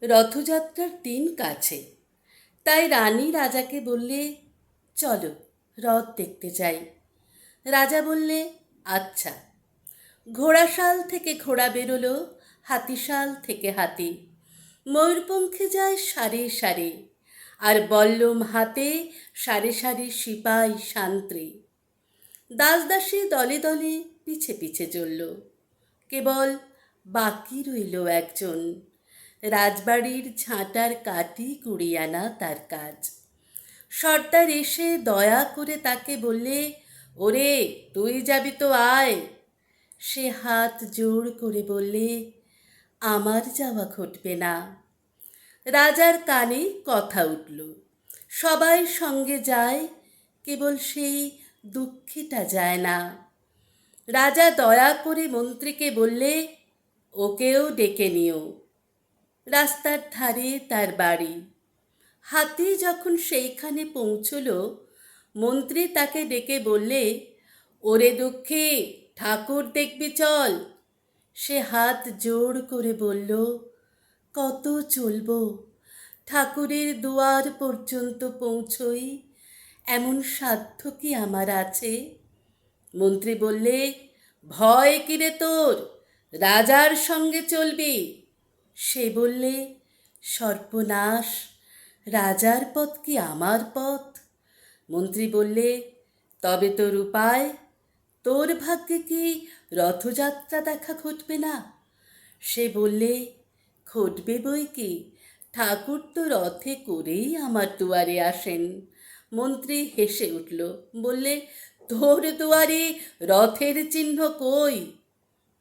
রথযাত্রার দিন কাছে, তাই রানী রাজাকে বললে, চলো রথ দেখতে যাই। রাজা বললে, আচ্ছা। ঘোড়াশাল থেকে ঘোড়া বেরোলো, হাতিশাল থেকে হাতি। ময়ূরপঙ্খী যায় সারি সারি, আর বল্লম হাতে সারি সারি সিপাই শান্ত্রী। দাসদাসী দলে দলে পিছে পিছে চলল। কেবল বাকি রইল একজন, রাজবাড়ির ঝাঁটার কাঠি কুড়িয়ে আনা তার কাজ। সর্দার এসে দয়া করে তাকে বললে, ওরে তুই যাবি তো আয়। সে হাত জোর করে বললে, আমার যাওয়া ঘটবে না। রাজার কানে কথা উঠল, সবাই সঙ্গে যায়, কেবল সেই দুঃখীটা যায় না। রাজা দয়া করে মন্ত্রীকে বললে, ওকেও ডেকে নিও। রাস্তার ধারে তার বাড়ি। হাতি যখন সেইখানে পৌঁছল, মন্ত্রী তাকে ডেকে বললে, ওরে দুঃখী, ঠাকুর দেখবি চল। সে হাত জোর করে বলল, কত চলব, ঠাকুরের দুয়ার পর্যন্ত পৌঁছই, এমন সাধ্য কি আমার আছে? মন্ত্রী বললে, ভয় কিরে তোর, রাজার সঙ্গে চলবি। সে বললে, সর্বনাশ, রাজার পথ কি আমার পথ? মন্ত্রী বললে, তবে তোর উপায়? তোর ভাগ্যে কি রথযাত্রা দেখা ঘটবে না? সে বললে, ঘটবে বই কি, ঠাকুর তো রথে করেই আমার দুয়ারে আসেন। মন্ত্রী হেসে উঠল, বললে, তোর দুয়ারে রথের চিহ্ন কই?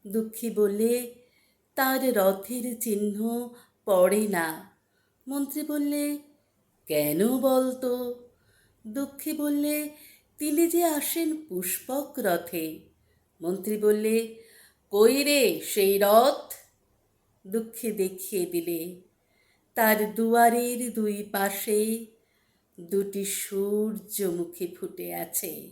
দুঃখী বললে, তার রথের চিহ্ন পড়ে না। মন্ত্রী বললে, কেন বলতো? দুঃখী বললে, তিনি যে আসেন পুষ্পক রথে। মন্ত্রী বললে, কই রে সেই রথ? দুঃখী দেখিয়ে দিলে, তার দুয়ারের দুই পাশে দুটি সূর্যমুখী ফুটে আছে।